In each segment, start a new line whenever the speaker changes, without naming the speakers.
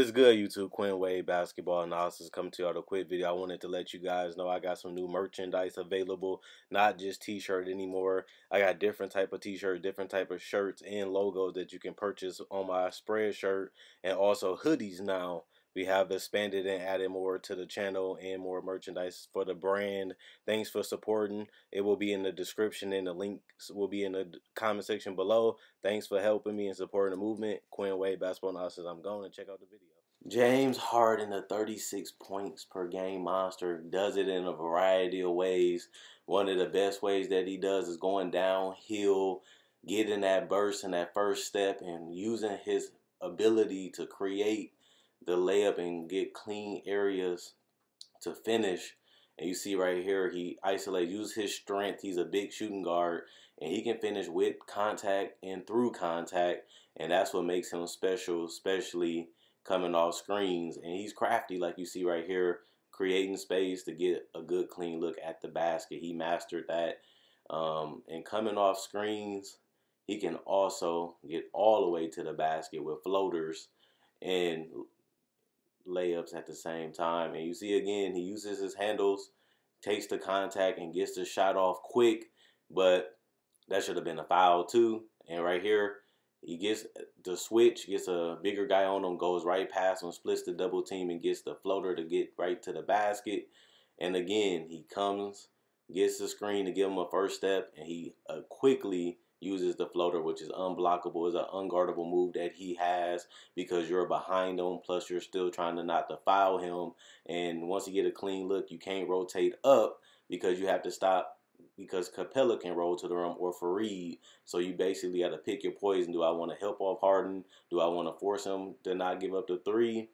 is good, YouTube? Quinn Wade Basketball Analysis coming to you with a quick video. I wanted to let you guys know I got some new merchandise available, not just t-shirt anymore. I got different type of t-shirt, different type of shirts and logos that you can purchase on my spread shirt, and also hoodies now. We have expanded and added more to the channel and more merchandise for the brand. Thanks for supporting. It will be in the description and the links will be in the comment section below. Thanks for helping me and supporting the movement. Quinn Wade Basketball Analysis. I'm going to check out the video. James Harden, the 36 points per game monster, does it in a variety of ways. One of the best ways that he does is going downhill, getting that burst and that first step, and using his ability to create the layup and get clean areas to finish. And you see right here, he isolates, uses his strength. He's a big shooting guard, and he can finish with contact and through contact, and that's what makes him special, especially coming off screens. And he's crafty, like you see right here, creating space to get a good clean look at the basket. He mastered that. And coming off screens, he can also get all the way to the basket with floaters and layups at the same time. And you see again, he uses his handles, takes the contact, and gets the shot off quick, but that should have been a foul too. And right here, he gets the switch, gets a bigger guy on him, goes right past him, splits the double team, and gets the floater to get right to the basket. And again, he comes, gets the screen to give him a first step, and he quickly uses the floater, which is unblockable. It's an unguardable move that he has because you're behind him, plus you're still trying to not to foul him. And once you get a clean look, you can't rotate up because you have to stop, because Capella can roll to the rim or Fareed. So you basically got to pick your poison. Do I want to help off Harden? Do I want to force him to not give up the three?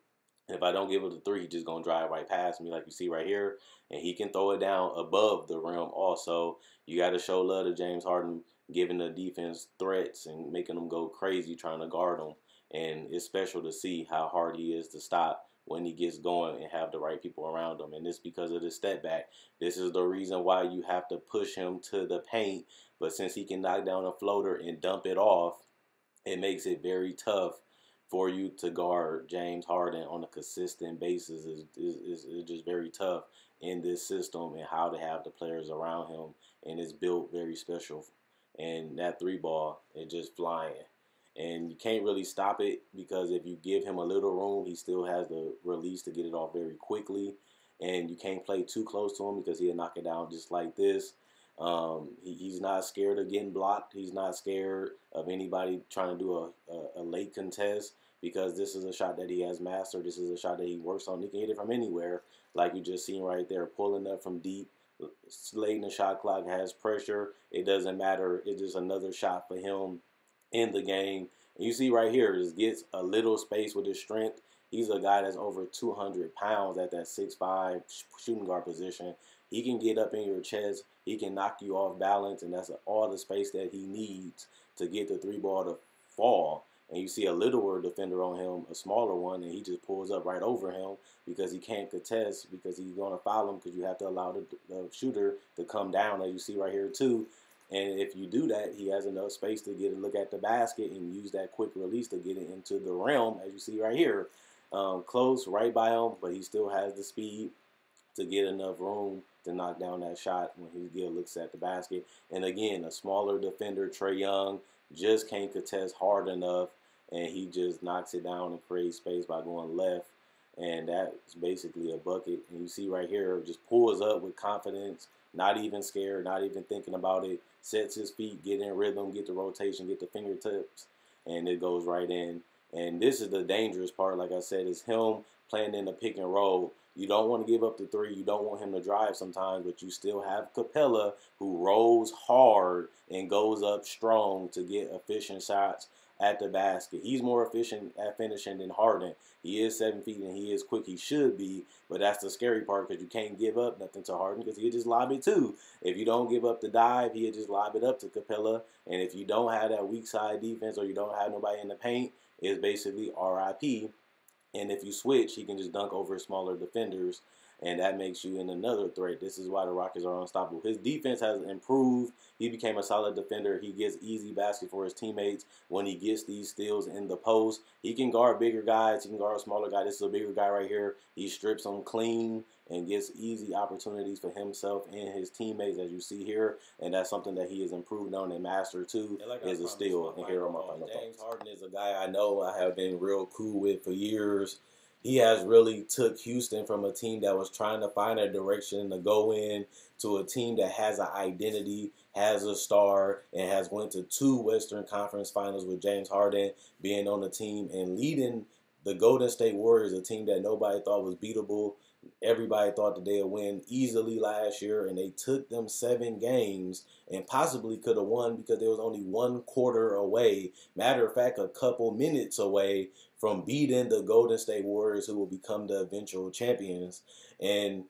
If I don't give up the three, he's just going to drive right past me like you see right here. And he can throw it down above the rim also. You got to show love to James Harden, giving the defense threats and making them go crazy trying to guard him. And it's special to see how hard he is to stop when he gets going and have the right people around him. And it's because of the step back. This is the reason why you have to push him to the paint. But since he can knock down a floater and dump it off, it makes it very tough for you to guard James Harden on a consistent basis. Is just very tough in this system, and how to have the players around him. And it's built very special. And that three ball is just flying. And you can't really stop it, because if you give him a little room, he still has the release to get it off very quickly. And you can't play too close to him because he'll knock it down just like this. He's not scared of getting blocked. He's not scared of anybody trying to do a late contest, because this is a shot that he has mastered. This is a shot that he works on. He can hit it from anywhere, like you just seen right there, pulling up from deep, late in the shot clock, has pressure. It doesn't matter. It's just another shot for him in the game. And you see right here, just gets a little space with his strength. He's a guy that's over 200 pounds at that 6'5" shooting guard position. He can get up in your chest. He can knock you off balance, and that's all the space that he needs to get the three ball to fall. And you see a littler defender on him, a smaller one, and he just pulls up right over him because he can't contest, because he's going to foul him, because you have to allow the shooter to come down, as you see right here too. And if you do that, he has enough space to get a look at the basket and use that quick release to get it into the rim, as you see right here. Close, right by him, but he still has the speed to get enough room to knock down that shot when he looks at the basket. And again, a smaller defender, Trae Young, just can't contest hard enough, and he just knocks it down and creates space by going left. And that's basically a bucket. And you see right here, just pulls up with confidence, not even scared, not even thinking about it, sets his feet, get in rhythm, get the rotation, get the fingertips, and it goes right in. And this is the dangerous part, like I said, is him playing in the pick and roll. You don't want to give up the three. You don't want him to drive sometimes, but you still have Capella, who rolls hard and goes up strong to get efficient shots at the basket. He's more efficient at finishing than Harden. He is 7 feet and he is quick. He should be, but that's the scary part, because you can't give up nothing to Harden, because he'll just lob it too. If you don't give up the dive, he'll just lob it up to Capella. And if you don't have that weak side defense, or you don't have nobody in the paint, it's basically RIP. And if you switch, he can just dunk over smaller defenders. and that makes you in another threat. This is why the Rockets are unstoppable. His defense has improved. He became a solid defender. He gets easy baskets for his teammates when he gets these steals in the post. He can guard bigger guys. He can guard a smaller guy. This is a bigger guy right here. He strips them clean and gets easy opportunities for himself and his teammates, as you see here. And that's something that he has improved on and mastered too, is a steal. And here are my final thoughts. James Harden is a guy I know I have been real cool with for years. He has really took Houston from a team that was trying to find a direction to go in to a team that has an identity, has a star, and has went to 2 Western Conference Finals with James Harden being on the team and leading the Golden State Warriors, a team that nobody thought was beatable. Everybody thought that they would win easily last year, and they took them 7 games and possibly could have won because there was only 1 quarter away. Matter of fact, a couple minutes away from beating the Golden State Warriors, who will become the eventual champions. And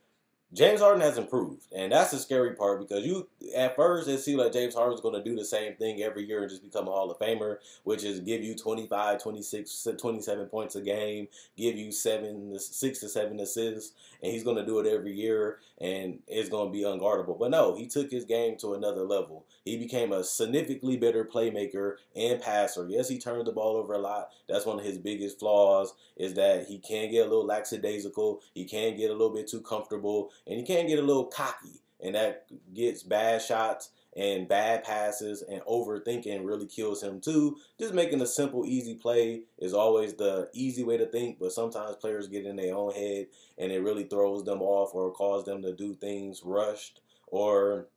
James Harden has improved, and that's the scary part because you, at first, it seemed like James Harden's going to do the same thing every year and just become a Hall of Famer, which is give you 25, 26, 27 points a game, give you 6 to 7 assists, and he's going to do it every year, and it's going to be unguardable. But no, he took his game to another level. He became a significantly better playmaker and passer. Yes, he turned the ball over a lot. That's one of his biggest flaws, is that he can get a little lackadaisical. He can get a little bit too comfortable. And he can get a little cocky, and that gets bad shots and bad passes, and overthinking really kills him too. Just making a simple, easy play is always the easy way to think, but sometimes players get in their own head, and it really throws them off or causes them to do things rushed or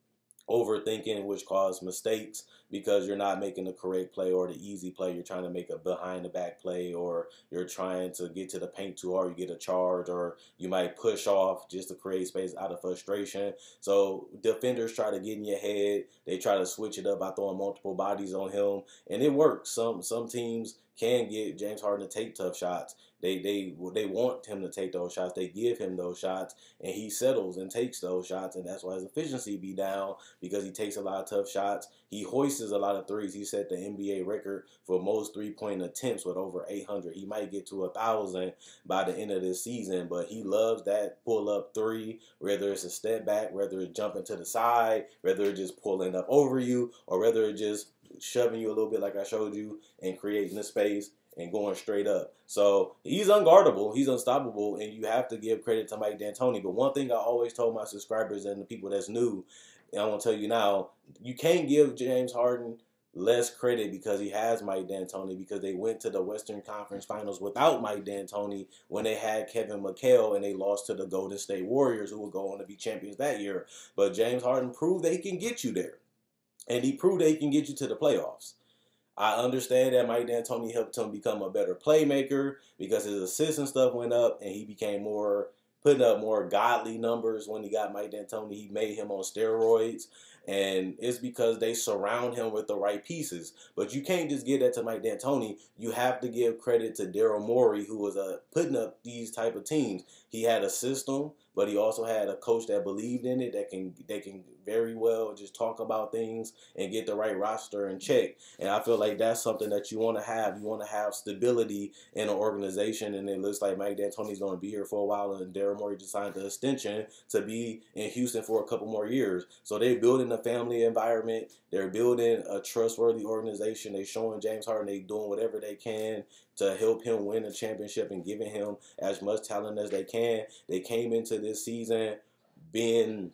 overthinking, which cause mistakes because you're not making the correct play or the easy play. You're trying to make a behind the back play, or you're trying to get to the paint too hard. You get a charge, or you might push off just to create space out of frustration. So defenders try to get in your head. They try to switch it up by throwing multiple bodies on him, and it works. Some teams can get James Harden to take tough shots. They want him to take those shots. They give him those shots, and he settles and takes those shots, and that's why his efficiency be down, because he takes a lot of tough shots. He hoists a lot of threes. He set the NBA record for most three-point attempts with over 800. He might get to 1,000 by the end of this season, but he loves that pull-up three, whether it's a step back, whether it's jumping to the side, whether it's just pulling up over you, or whether it's just shoving you a little bit like I showed you and creating the space and going straight up. So he's unguardable. He's unstoppable, and you have to give credit to Mike D'Antoni. But one thing I always told my subscribers and the people that's new, and I want to tell you now, you can't give James Harden less credit because he has Mike D'Antoni, because they went to the Western Conference Finals without Mike D'Antoni when they had Kevin McHale, and they lost to the Golden State Warriors, who will go on to be champions that year. But James Harden proved that he can get you there, and he proved that he can get you to the playoffs. I understand that Mike D'Antoni helped him become a better playmaker because his assists and stuff went up, and he became putting up more godly numbers when he got Mike D'Antoni. He made him on steroids, and it's because they surround him with the right pieces. But you can't just give that to Mike D'Antoni. You have to give credit to Daryl Morey, who was putting up these type of teams. He had a system, but he also had a coach that believed in it, that can very well just talk about things and get the right roster in check. And I feel like that's something that you want to have. You want to have stability in an organization, and it looks like Mike D'Antoni's going to be here for a while, and Daryl Morey just signed the extension to be in Houston for a couple more years. So they're building a family environment. They're building a trustworthy organization. They're showing James Harden they're doing whatever they can to help him win a championship and giving him as much talent as they can. They came into this season being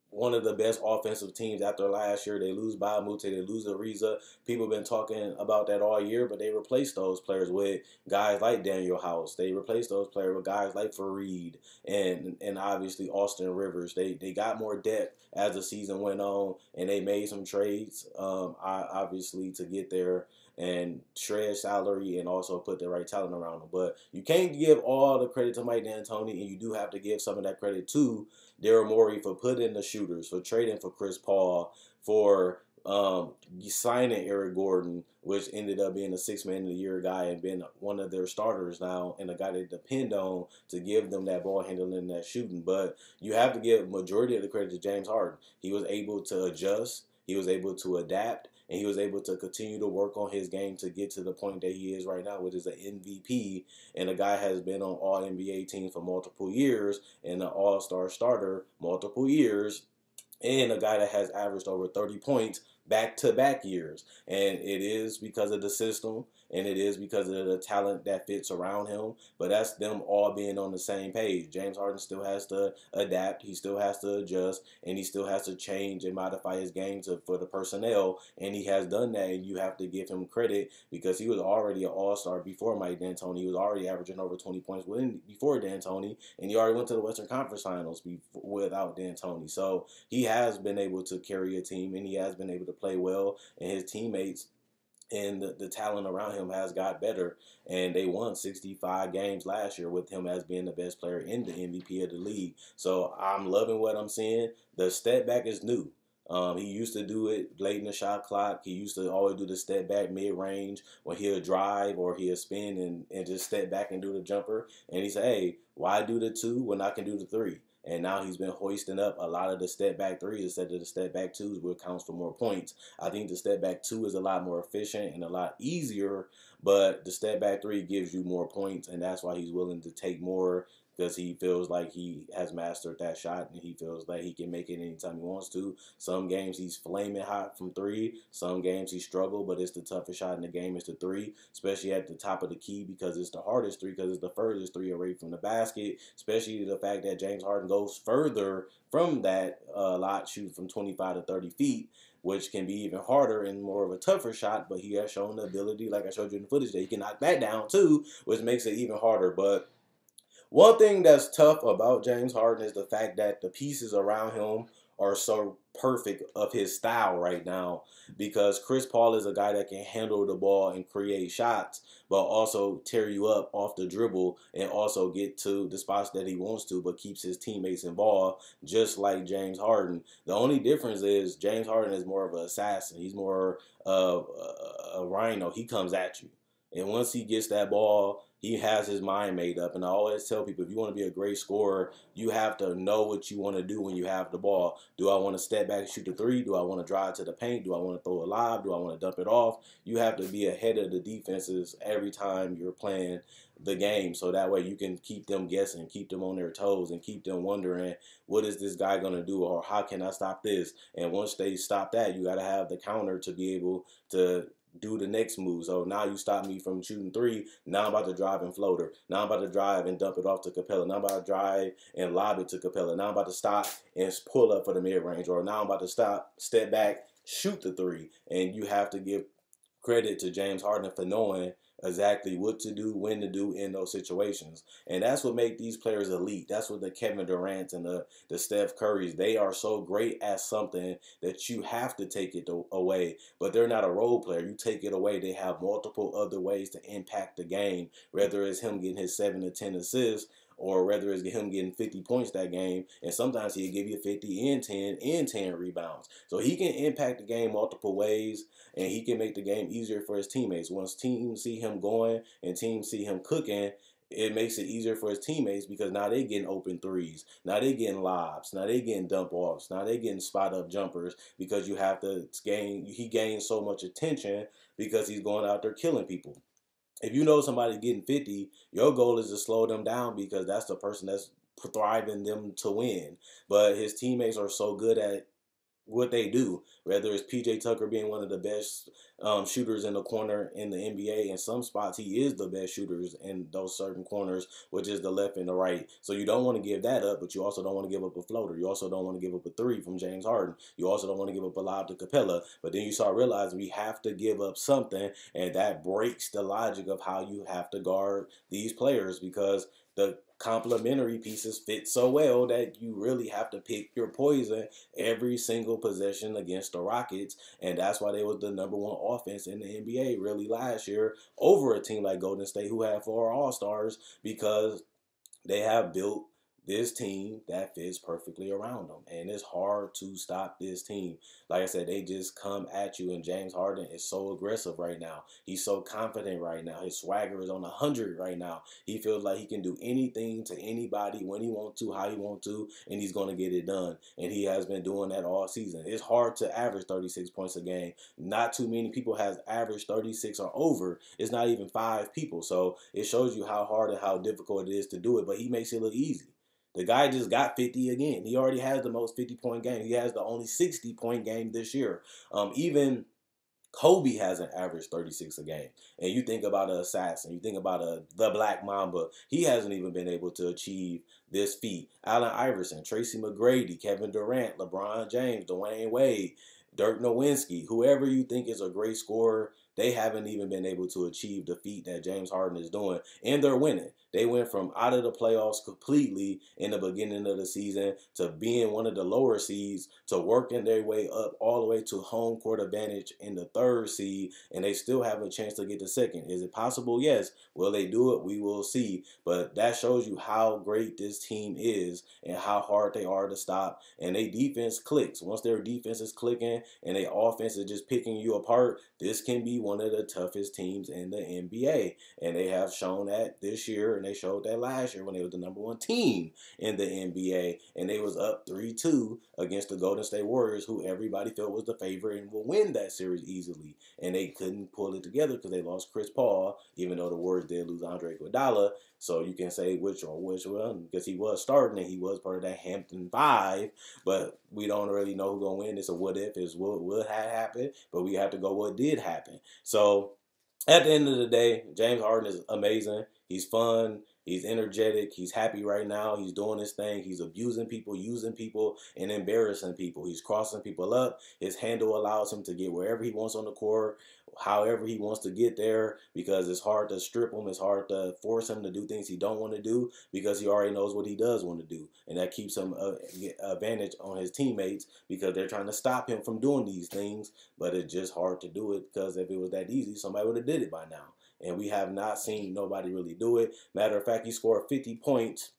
one of the best offensive teams after last year. They lose Bahamute, they lose Ariza. People have been talking about that all year, but they replaced those players with guys like Daniel House. They replaced those players with guys like Fareed and obviously Austin Rivers. They got more depth as the season went on, and they made some trades, obviously, to get there and shred salary and also put the right talent around them. But you can't give all the credit to Mike D'Antoni, and you do have to give some of that credit to Daryl Morey for putting the shooters, for trading for Chris Paul, for signing Eric Gordon, which ended up being a 6-man of the year guy and been one of their starters now, and a guy they depend on to give them that ball handling and that shooting. But you have to give majority of the credit to James Harden. He was able to adjust. He was able to adapt, and he was able to continue to work on his game to get to the point that he is right now, which is an MVP. And the guy has been on all NBA teams for multiple years and an all-star starter multiple years, and a guy that has averaged over 30 points back-to-back years. And it is because of the system, and it is because of the talent that fits around him. But that's them all being on the same page. James Harden still has to adapt, he still has to adjust, and he still has to change and modify his game for the personnel. And he has done that, and you have to give him credit because he was already an all-star before Mike D'Antoni. He was already averaging over 20 points before D'Antoni, and he already went to the Western Conference Finals without D'Antoni. So he has been able to carry a team, and he has been able to play well, and his teammates and the talent around him has got better. And they won 65 games last year with him as being the best player in the MVP of the league. So I'm loving what I'm seeing. The step back is new. He used to do it late in the shot clock. He used to always do the step back mid-range when he'll drive or he'll spin and just step back and do the jumper. And he said, hey, why do the two when I can do the three? And now he's been hoisting up a lot of the step back threes instead of the step back twos, which counts for more points. I think the step back two is a lot more efficient and a lot easier, but the step back three gives you more points, and that's why he's willing to take more, because he feels like he has mastered that shot and he feels like he can make it anytime he wants to. Some games he's flaming hot from three. Some games he struggled, but it's the toughest shot in the game is the three, especially at the top of the key because it's the hardest three, because it's the furthest three away from the basket, especially the fact that James Harden goes further from that lot, shooting from 25 to 30 feet, which can be even harder and more of a tougher shot, but he has shown the ability, like I showed you in the footage, that he can knock that down too, which makes it even harder. But one thing that's tough about James Harden is the fact that the pieces around him are so perfect of his style right now, because Chris Paul is a guy that can handle the ball and create shots, but also tear you up off the dribble and also get to the spots that he wants to, but keeps his teammates involved, just like James Harden. The only difference is James Harden is more of an assassin. He's more of a rhino. He comes at you. And once he gets that ball, he has his mind made up. And I always tell people, if you want to be a great scorer, you have to know what you want to do when you have the ball. Do I want to step back and shoot the three? Do I want to drive to the paint? Do I want to throw a lob? Do I want to dump it off? You have to be ahead of the defenses every time you're playing the game, so that way you can keep them guessing, keep them on their toes, and keep them wondering, what is this guy going to do, or how can I stop this? And once they stop that, you got to have the counter to be able to do the next move. So now you stop me from shooting three. Now I'm about to drive and floater. Now I'm about to drive and dump it off to Capella. Now I'm about to drive and lob it to Capella. Now I'm about to stop and pull up for the mid-range. Or now I'm about to stop, step back, shoot the three. And you have to give credit to James Harden for knowing exactly what to do, when to do in those situations. And that's what makes these players elite. That's what the Kevin Durant and the Steph Currys, they are so great at something that you have to take it away. But they're not a role player. You take it away, they have multiple other ways to impact the game, whether it's him getting his 7 to 10 assists, or whether it's him getting 50 points that game, and sometimes he'll give you 50 and 10 and 10 rebounds. So he can impact the game multiple ways, and he can make the game easier for his teammates. Once teams see him going and teams see him cooking, it makes it easier for his teammates, because now they getting open threes. Now they getting lobs. Now they getting dump offs. Now they getting spot up jumpers, because you have to he gains so much attention because he's going out there killing people. If you know somebody's getting 50, your goal is to slow them down, because that's the person that's thriving them to win. But his teammates are so good at what they do, whether it's PJ Tucker being one of the best shooters in the corner in the NBA. In some spots, he is the best shooters in those certain corners, which is the left and the right. So you don't want to give that up, but you also don't want to give up a floater. You also don't want to give up a three from James Harden. You also don't want to give up a lob to Capella. But then you start realizing we have to give up something, and that breaks the logic of how you have to guard these players, because the complementary pieces fit so well that you really have to pick your poison every single possession against the Rockets. And that's why they was the #1 offense in the NBA really last year over a team like Golden State, who had 4 All-Stars, because they have built this team that fits perfectly around them. And it's hard to stop this team. Like I said, they just come at you. And James Harden is so aggressive right now. He's so confident right now. His swagger is on 100 right now. He feels like he can do anything to anybody when he wants to, how he wants to, and he's going to get it done. And he has been doing that all season. It's hard to average 36 points a game. Not too many people has averaged 36 or over. It's not even 5 people. So it shows you how hard and how difficult it is to do it. But he makes it look easy. The guy just got 50 again. He already has the most 50-point game. He has the only 60-point game this year. Even Kobe hasn't averaged 36 a game. And you think about an assassin, you think about the Black Mamba, he hasn't even been able to achieve this feat. Allen Iverson, Tracy McGrady, Kevin Durant, LeBron James, Dwayne Wade, Dirk Nowitzki, whoever you think is a great scorer, they haven't even been able to achieve the feat that James Harden is doing. And they're winning. They went from out of the playoffs completely in the beginning of the season to being one of the lower seeds to working their way up all the way to home court advantage in the third seed, and they still have a chance to get the second. Is it possible? Yes. Will they do it? We will see. But that shows you how great this team is and how hard they are to stop. And their defense clicks. Once their defense is clicking and their offense is just picking you apart, this can be one of the toughest teams in the NBA. And they have shown that this year, and they showed that last year when they were the #1 team in the NBA, and they was up 3-2 against the Golden State Warriors, who everybody felt was the favorite and will win that series easily. And they couldn't pull it together because they lost Chris Paul, even though the Warriors did lose Andre Iguodala. So you can say which one, because he was starting and he was part of that Hampton Five, but we don't really know who's going to win. It's a what if, it's what had happened, but we have to go what did happen. So at the end of the day, James Harden is amazing. He's fun. He's energetic. He's happy right now. He's doing his thing. He's abusing people, using people, and embarrassing people. He's crossing people up. His handle allows him to get wherever he wants on the court, however he wants to get there, because it's hard to strip him. It's hard to force him to do things he don't want to do because he already knows what he does want to do. And that keeps him advantage on his teammates because they're trying to stop him from doing these things. But it's just hard to do it because if it was that easy, somebody would have did it by now. And we have not seen nobody really do it. Matter of fact, he scored 50 points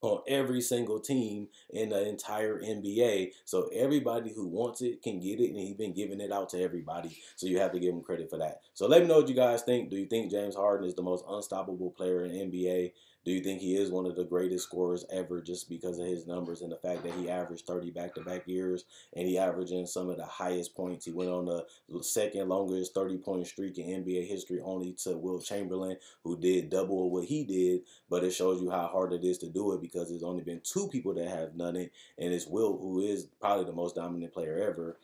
on every single team in the entire NBA. So everybody who wants it can get it, and he's been giving it out to everybody. So you have to give him credit for that. So let me know what you guys think. Do you think James Harden is the most unstoppable player in NBA? Do you think he is one of the greatest scorers ever just because of his numbers and the fact that he averaged 30 back-to-back years and he averaging some of the highest points? He went on the second longest 30-point streak in NBA history, only to Wilt Chamberlain, who did double what he did. But it shows you how hard it is to do it because there's only been 2 people that have done it, and it's Wilt, who is probably the most dominant player ever,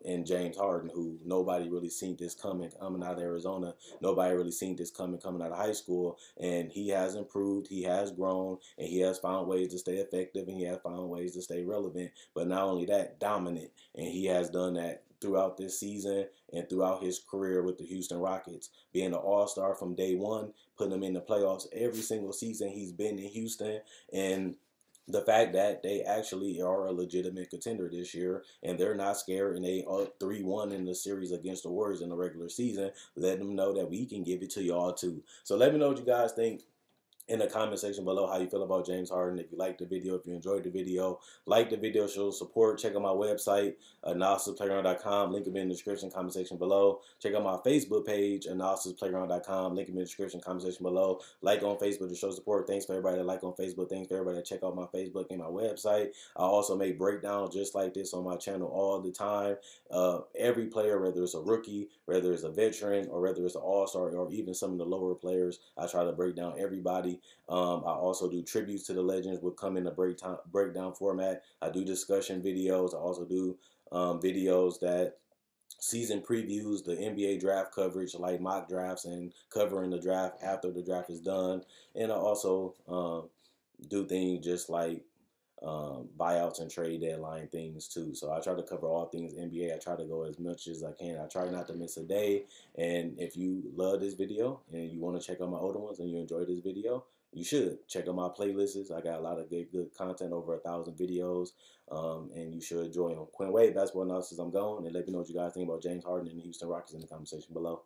and James Harden, who nobody really seen this coming out of Arizona. Nobody really seen this coming out of high school, and he has improved, he has grown, and he has found ways to stay effective, and he has found ways to stay relevant. But not only that, dominant, and he has done that throughout this season and throughout his career with the Houston Rockets, being an all-star from day one, putting him in the playoffs every single season he's been in Houston, and the fact that they actually are a legitimate contender this year and they're not scared and they are 3-1 in the series against the Warriors in the regular season, let them know that we can give it to y'all too. So let me know what you guys think in the comment section below how you feel about James Harden. If you liked the video, if you enjoyed the video, like the video, show support. Check out my website, analysisplayground.com. Link in the description, comment section below. Check out my Facebook page, analysisplayground.com. Link in the description, comment section below. Like on Facebook to show support. Thanks for everybody that like on Facebook. Thanks for everybody that check out my Facebook and my website. I also make breakdowns just like this on my channel all the time. Every player, whether it's a rookie, whether it's a veteran, or whether it's an all-star, or even some of the lower players, I try to break down everybody. I also do tributes to the legends, will come in a breakdown format. I do discussion videos. I also do videos that season previews, the NBA draft coverage, like mock drafts and covering the draft after the draft is done. And I also do things just like buyouts and trade deadline things too. So I try to cover all things NBA. I try to go as much as I can. I try not to miss a day. And if you love this video and you want to check out my older ones and you enjoy this video, you should check out my playlists. I got a lot of good content, over 1,000 videos, and you should enjoy them. Quinn Wade, basketball analysis. I'm going, and let me know what you guys think about James Harden and the Houston Rockets in the comment section below.